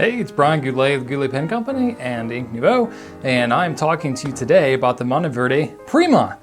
Hey, it's Brian Goulet of the Goulet Pen Company and Ink Nouveau, and I'm talking to you today about the Monteverde Prima.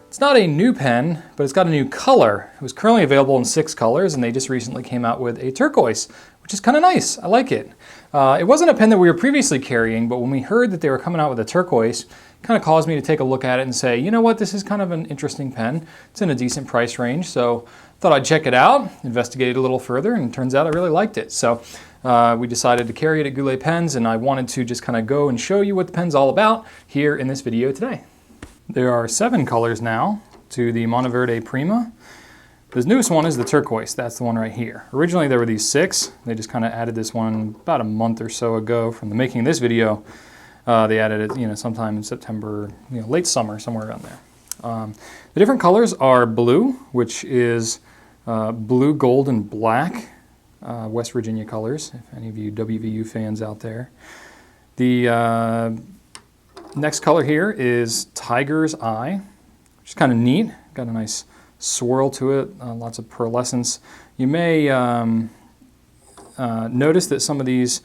It's not a new pen, but it's got a new color. It was currently available in 6 colors, and they just recently came out with a turquoise, which is kind of nice. I like it. It wasn't a pen that we were previously carrying, but when we heard that they were coming out with a turquoise, it kind of caused me to take a look at it and say, you know what, this is kind of an interesting pen. It's in a decent price range, so thought I'd check it out, investigate it a little further, and it turns out I really liked it. So we decided to carry it at Goulet Pens, and I wanted to just kind of go and show you what the pen's all about here in this video today. There are 7 colors now to the Monteverde Prima. The newest one is the turquoise. That's the one right here. Originally there were these 6. They just kind of added this one about a month or so ago from the making of this video. They added it, sometime in September, late summer, somewhere around there. The different colors are blue, which is blue, gold, and black. West Virginia colors, if any of you WVU fans out there. The next color here is Tiger's Eye, which is kind of neat. Got a nice swirl to it, lots of pearlescence. You may notice that some of these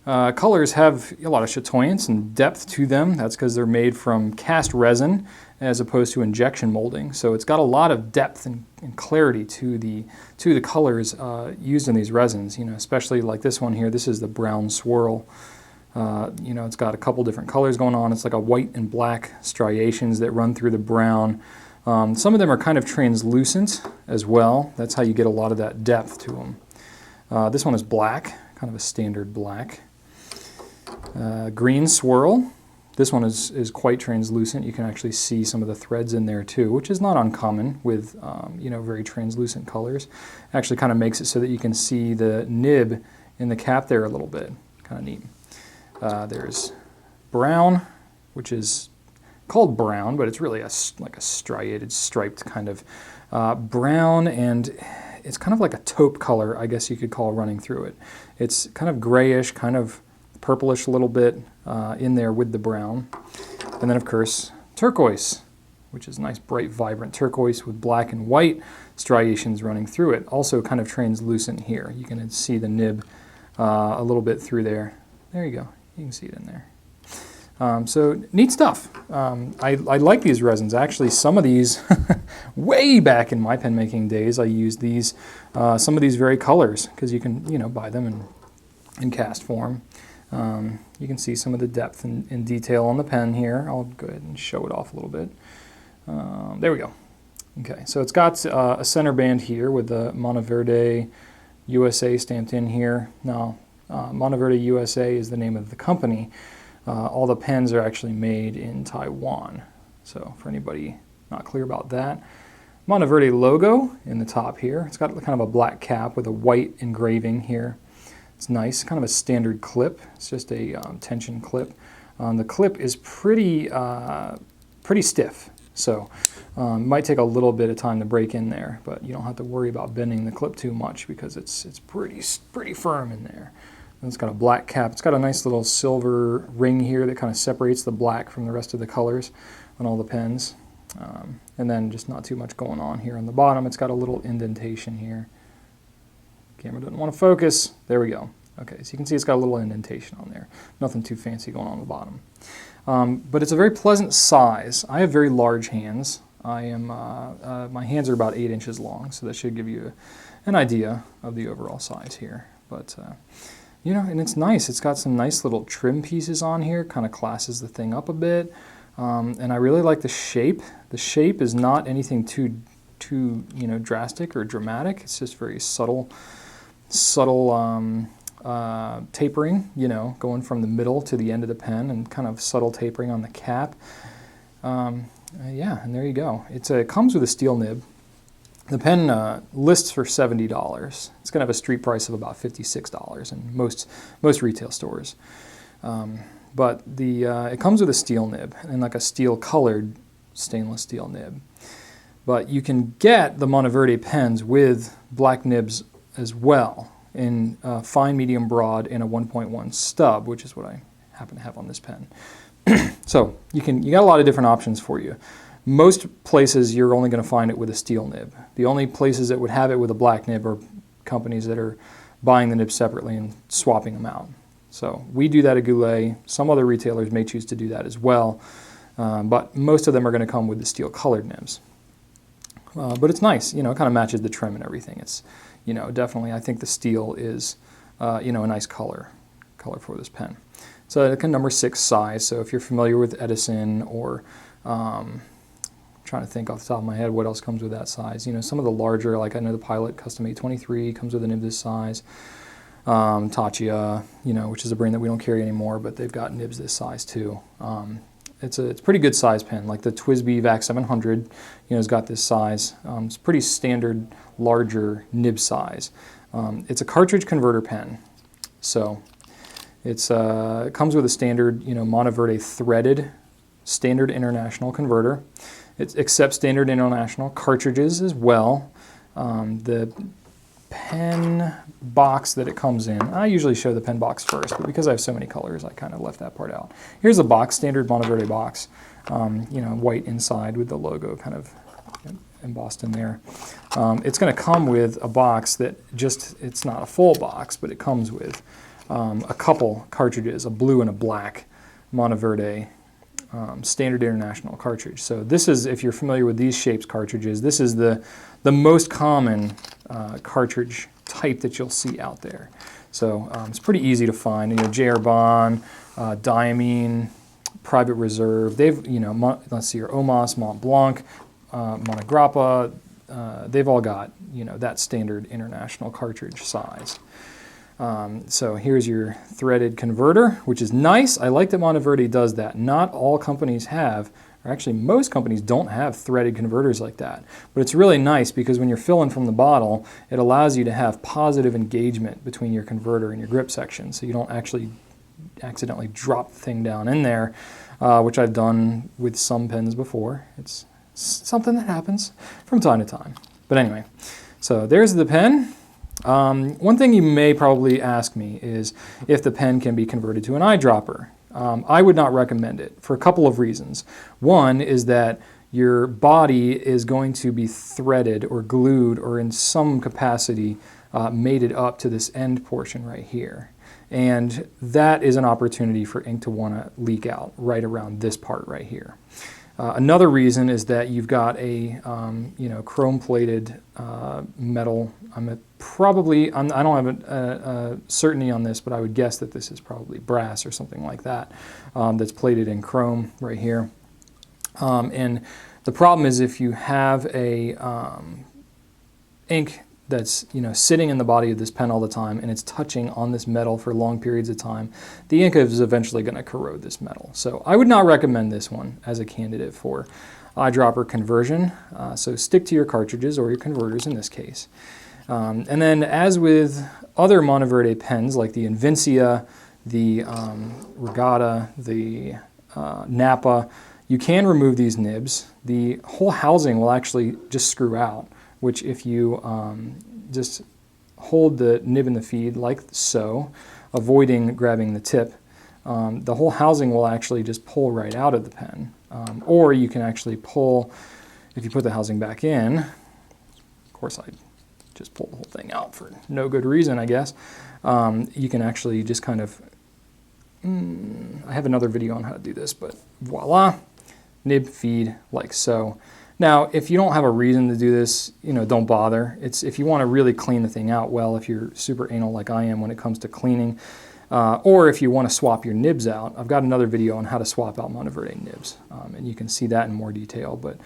colors have a lot of chatoyance and depth to them. That's because they're made from cast resin as opposed to injection molding. So it's got a lot of depth and clarity to the colors used in these resins. Especially like this one here. This is the brown swirl. It's got a couple different colors going on. It's like a white and black striations that run through the brown. Some of them are kind of translucent as well. That's how you get a lot of that depth to them. This one is black, kind of a standard black. Green swirl. This one is quite translucent. You can actually see some of the threads in there too, which is not uncommon with very translucent colors. Actually kind of makes it so that you can see the nib in the cap there a little bit. Kind of neat. There's brown, which is called brown, but it's really like a striated, striped kind of brown, and it's kind of like a taupe color, I guess you could call running through it. It's kind of grayish, kind of purplish a little bit in there with the brown. And then of course turquoise, which is a nice bright vibrant turquoise with black and white striations running through it. Also kind of translucent here. You can see the nib a little bit through there. There you go. You can see it in there. So neat stuff. I like these resins. Actually, some of these, way back in my pen making days, I used these, some of these very colors, because you can buy them in cast form. You can see some of the depth and detail on the pen here. I'll go ahead and show it off a little bit. There we go. Okay, so it's got a center band here with the Monteverde USA stamped in here. Now, Monteverde USA is the name of the company. All the pens are actually made in Taiwan. So for anybody not clear about that, Monteverde logo in the top here. It's got kind of a black cap with a white engraving here. It's nice, kind of a standard clip. It's just a tension clip. The clip is pretty stiff, so it might take a little bit of time to break in there, but you don't have to worry about bending the clip too much because it's pretty firm in there. And it's got a black cap. It's got a nice little silver ring here that kind of separates the black from the rest of the colors on all the pens. And then just not too much going on here on the bottom. It's got a little indentation here. Camera doesn't want to focus. There we go. Okay, so you can see it's got a little indentation on there. Nothing too fancy going on the bottom. But it's a very pleasant size. I have very large hands. My hands are about 8 inches long, so that should give you an idea of the overall size here. But and it's nice. It's got some nice little trim pieces on here, kind of classes the thing up a bit. And I really like the shape. The shape is not anything too drastic or dramatic. It's just very subtle tapering, going from the middle to the end of the pen, and kind of subtle tapering on the cap. Yeah, and there you go. It comes with a steel nib. The pen lists for $70. It's going to have a street price of about $56 in most retail stores. But it comes with a steel nib and like a steel colored stainless steel nib. But you can get the Monteverde pens with black nibs as well in fine, medium, broad, and a 1.1 stub, which is what I happen to have on this pen. So you got a lot of different options for you. Most places you're only going to find it with a steel nib. The only places that would have it with a black nib are companies that are buying the nibs separately and swapping them out. So we do that at Goulet. Some other retailers may choose to do that as well, but most of them are going to come with the steel colored nibs. But it's nice, you know, it kind of matches the trim and everything. It's, you know, definitely, I think the steel is, you know, a nice color for this pen. So it's a number 6 size. So if you're familiar with Edison or trying to think off the top of my head what else comes with that size. You know, some of the larger, like I know the Pilot Custom 823 comes with a nib this size. Tachia, you know, which is a brand that we don't carry anymore, but they've got nibs this size too. It's a pretty good size pen. Like the TWSBI VAC 700, you know, has got this size. It's pretty standard, larger nib size. It's a cartridge converter pen, so it comes with a standard, you know, Monteverde threaded standard international converter. It accepts standard international cartridges as well. The pen box that it comes in, I usually show the pen box first, but because I have so many colors, I kind of left that part out. Here's a box, standard Monteverde box, you know, white inside with the logo kind of embossed in there. It's going to come with a box that just, it's not a full box, but it comes with a couple cartridges, a blue and a black Monteverde standard international cartridge. So this is, if you're familiar with these shapes cartridges, this is the most common cartridge type that you'll see out there. So it's pretty easy to find. You know, J.R. Bond, Diamine, Private Reserve. They've, you know, let's see here, Omas, Mont Blanc, Monograppa. They've all got, you know, that standard international cartridge size. So here's your threaded converter, which is nice. I like that Monteverde does that. Not all companies have, or actually most companies don't have threaded converters like that. But it's really nice because when you're filling from the bottle, it allows you to have positive engagement between your converter and your grip section, so you don't actually accidentally drop the thing down in there, which I've done with some pens before. It's something that happens from time to time. But anyway, so there's the pen. One thing you may probably ask me is if the pen can be converted to an eyedropper. I would not recommend it for a couple of reasons. One is that your body is going to be threaded or glued or in some capacity mated up to this end portion right here. And that is an opportunity for ink to want to leak out right around this part right here. Another reason is that you've got a you know, chrome-plated metal. I don't have a certainty on this, but I would guess that this is probably brass or something like that that's plated in chrome right here. And the problem is if you have a ink that's, you know, sitting in the body of this pen all the time and it's touching on this metal for long periods of time, the ink is eventually going to corrode this metal. So I would not recommend this one as a candidate for eyedropper conversion. So stick to your cartridges or your converters in this case. And then as with other Monteverde pens like the Invincia, the Regatta, the Napa, you can remove these nibs. The whole housing will actually just screw out, which if you just hold the nib in the feed like so, avoiding grabbing the tip, the whole housing will actually just pull right out of the pen. Or you can actually pull, if you put the housing back in, of course I just pulled the whole thing out for no good reason, I guess. You can actually just kind of, I have another video on how to do this, but voila, nib feed like so. Now, if you don't have a reason to do this, you know, don't bother. It's if you want to really clean the thing out well, if you're super anal like I am when it comes to cleaning, or if you want to swap your nibs out. I've got another video on how to swap out Monteverde nibs, and you can see that in more detail, but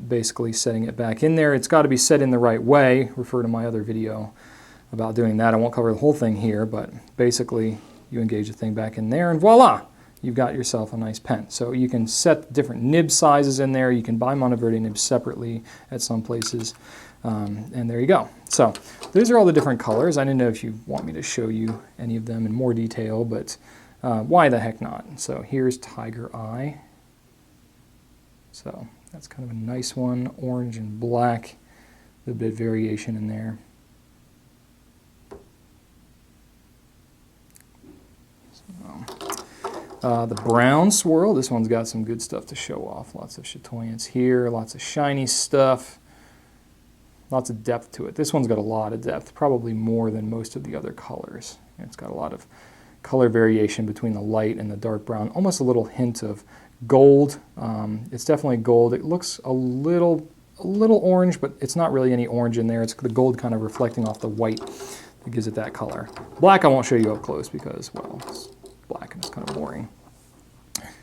basically setting it back in there. It's got to be set in the right way. Refer to my other video about doing that. I won't cover the whole thing here, but basically you engage the thing back in there and voila! You've got yourself a nice pen. So you can set different nib sizes in there. You can buy Monteverde nibs separately at some places. And there you go. So those are all the different colors. I didn't know if you want me to show you any of them in more detail, but why the heck not? So here's Tiger Eye. So that's kind of a nice one. Orange and black. A little bit of variation in there. The brown swirl, this one's got some good stuff to show off. Lots of chatoyance here, lots of shiny stuff, lots of depth to it. This one's got a lot of depth, probably more than most of the other colors. It's got a lot of color variation between the light and the dark brown, almost a little hint of gold. It's definitely gold. It looks a little orange, but it's not really any orange in there. It's the gold kind of reflecting off the white that gives it that color. Black I won't show you up close because, well, it's black and it's kind of boring.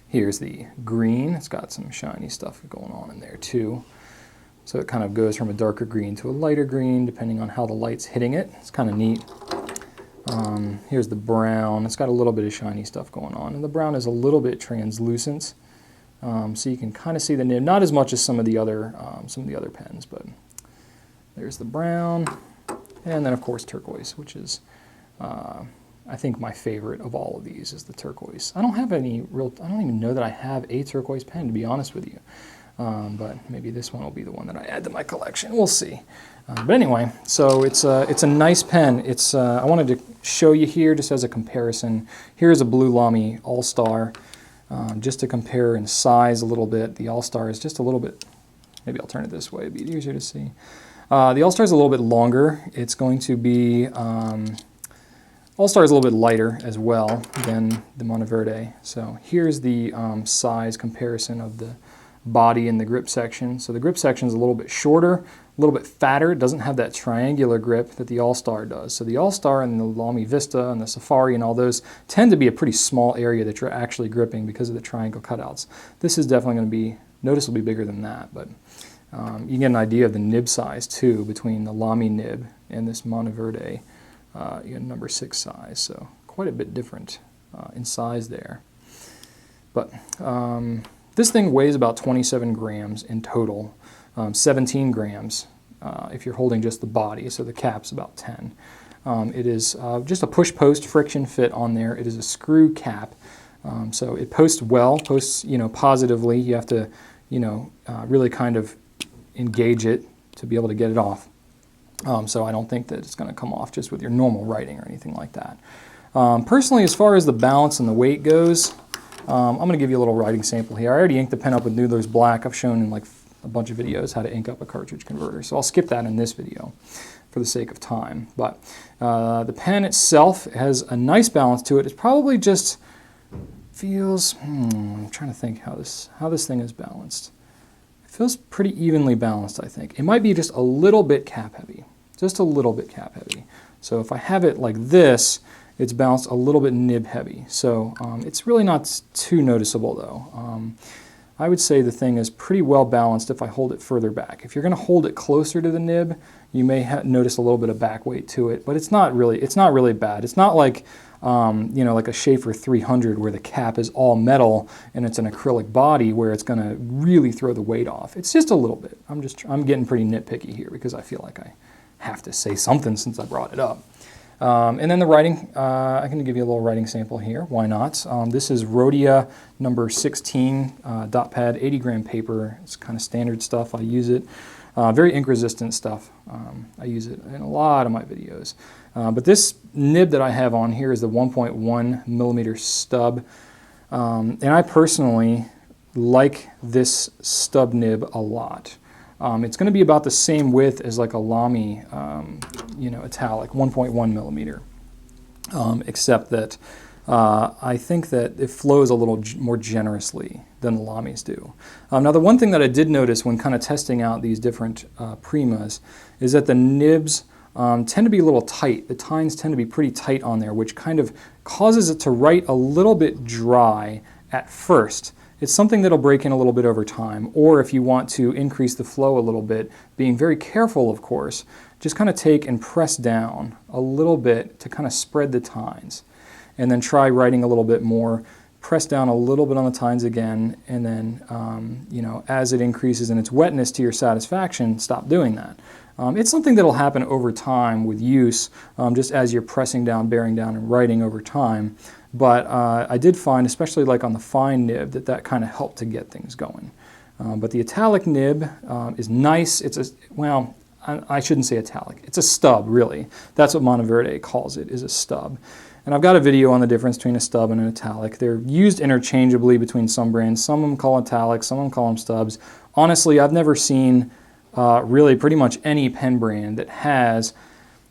Here's the green. It's got some shiny stuff going on in there too. So it kind of goes from a darker green to a lighter green depending on how the light's hitting it. It's kind of neat. Here's the brown. It's got a little bit of shiny stuff going on, and the brown is a little bit translucent, so you can kind of see the nib. Not as much as some of the other pens, but there's the brown, and then of course turquoise, which is I think my favorite of all of these is the turquoise. I don't even know that I have a turquoise pen, to be honest with you. But maybe this one will be the one that I add to my collection. We'll see. But anyway, so it's a nice pen. I wanted to show you here just as a comparison. Here's a Blue Lamy All-Star, just to compare in size a little bit. The All-Star is just a little bit, maybe I'll turn it this way, it'd be easier to see. The All-Star is a little bit longer. It's going to be, All-Star is a little bit lighter as well than the Monteverde. So here's the size comparison of the body and the grip section. So the grip section is a little bit shorter, a little bit fatter. It doesn't have that triangular grip that the All-Star does. So the All-Star and the Lamy Vista and the Safari and all those tend to be a pretty small area that you're actually gripping because of the triangle cutouts. This is definitely going to be noticeably bigger than that, but you can get an idea of the nib size too between the Lamy nib and this Monteverde number 6 size. So quite a bit different in size there. But this thing weighs about 27 grams in total, 17 grams if you're holding just the body, so the cap's about 10. It is just a push-post friction fit on there. It is a screw cap, so it posts well, posts positively. You have to really kind of engage it to be able to get it off. So I don't think that it's going to come off just with your normal writing or anything like that. Personally, as far as the balance and the weight goes, I'm going to give you a little writing sample here. I already inked the pen up with Noodler's Black. I've shown in like a bunch of videos how to ink up a cartridge converter, so I'll skip that in this video for the sake of time. But the pen itself has a nice balance to it. It probably just feels, I'm trying to think how this thing is balanced. It feels pretty evenly balanced, I think. It might be just a little bit cap heavy, just a little bit cap heavy. So if I have it like this, it's balanced a little bit nib heavy. So it's really not too noticeable though. I would say the thing is pretty well balanced if I hold it further back. If you're going to hold it closer to the nib, you may notice a little bit of back weight to it, but it's not really bad. It's not like like a Schaefer 300 where the cap is all metal and it's an acrylic body where it's going to really throw the weight off. It's just a little bit. I'm getting pretty nitpicky here because I feel like I have to say something since I brought it up. And then the writing, I can give you a little writing sample here. Why not? This is Rhodia number 16 dot pad, 80 gram paper. It's kind of standard stuff. I use it. Very ink resistant stuff. I use it in a lot of my videos. But this nib that I have on here is the 1.1 millimeter stub. And I personally like this stub nib a lot. It's going to be about the same width as like a Lamy, Italic, 1.1 millimeter, except that I think that it flows a little more generously than the Lamys do. Now, the one thing that I did notice when kind of testing out these different Primas is that the nibs tend to be a little tight. The tines tend to be pretty tight on there, which kind of causes it to write a little bit dry at first. It's something that'll break in a little bit over time, or if you want to increase the flow a little bit, being very careful, of course, just kind of take and press down a little bit to kind of spread the tines, and then try writing a little bit more, press down a little bit on the tines again, and then, as it increases in its wetness to your satisfaction, stop doing that. It's something that'll happen over time with use, just as you're pressing down, bearing down, and writing over time. But I did find, especially like on the fine nib, that kind of helped to get things going. But the italic nib is nice. I shouldn't say italic. It's a stub, really. That's what Monteverde calls it, is a stub. And I've got a video on the difference between a stub and an italic. They're used interchangeably between some brands. Some of them call italics, some of them call them stubs. Honestly, I've never seen really pretty much any pen brand that has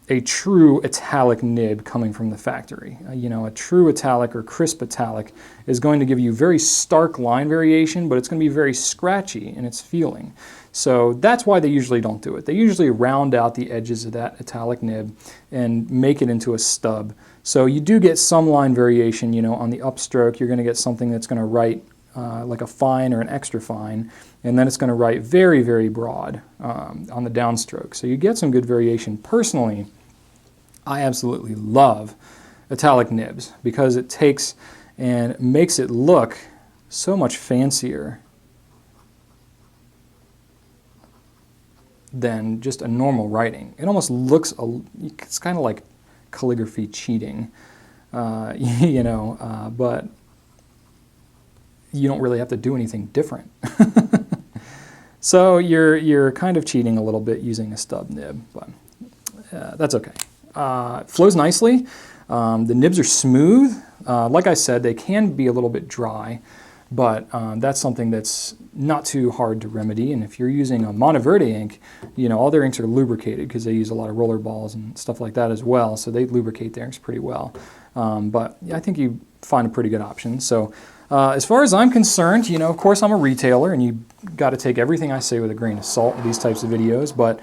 a true italic nib coming from the factory. You know, a true italic or crisp italic is going to give you very stark line variation, but it's going to be very scratchy in its feeling. So that's why they usually don't do it. They usually round out the edges of that italic nib and make it into a stub. So you do get some line variation, you know, on the upstroke. You're going to get something that's going to write like a fine or an extra fine, and then it's going to write very, very broad on the downstroke. So you get some good variation. Personally, I absolutely love italic nibs because it takes and makes it look so much fancier than just a normal writing. It almost looks, it's kind of like calligraphy cheating, you know, but you don't really have to do anything different. So you're kind of cheating a little bit using a stub nib, but that's okay. It flows nicely. The nibs are smooth. Like I said, they can be a little bit dry, but that's something that's not too hard to remedy. And if you're using a Monteverde ink, you know, all their inks are lubricated because they use a lot of roller balls and stuff like that as well, so they lubricate their inks pretty well. But yeah, I think you find a pretty good option. So as far as I'm concerned, you know, of course I'm a retailer and you got to take everything I say with a grain of salt with these types of videos, but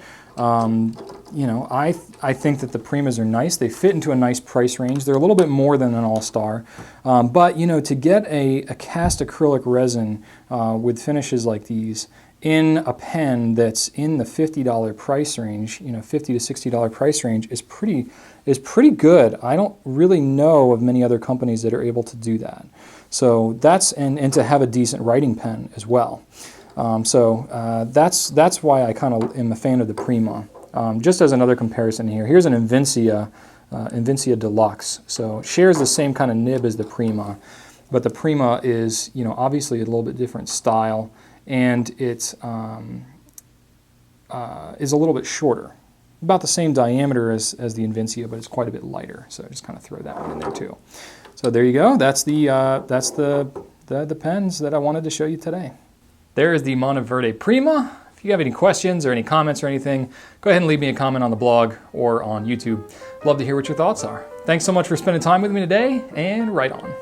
you know, I think that the Primas are nice. They fit into a nice price range. They're a little bit more than an All-Star, but you know, to get a cast acrylic resin with finishes like these in a pen that's in the $50 price range, you know, $50 to $60 price range is pretty good. I don't really know of many other companies that are able to do that. So that's, and to have a decent writing pen as well. That's why I kind of am a fan of the Prima. Just as another comparison here, here's an Invincia Deluxe. So it shares the same kind of nib as the Prima, but the Prima is, you know, obviously a little bit different style, and it is a little bit shorter. About the same diameter as the Invincia, but it's quite a bit lighter. So just kind of throw that one in there too. So there you go. That's the pens that I wanted to show you today. There is the Monteverde Prima. If you have any questions or any comments or anything, go ahead and leave me a comment on the blog or on YouTube. Love to hear what your thoughts are. Thanks so much for spending time with me today, and right on.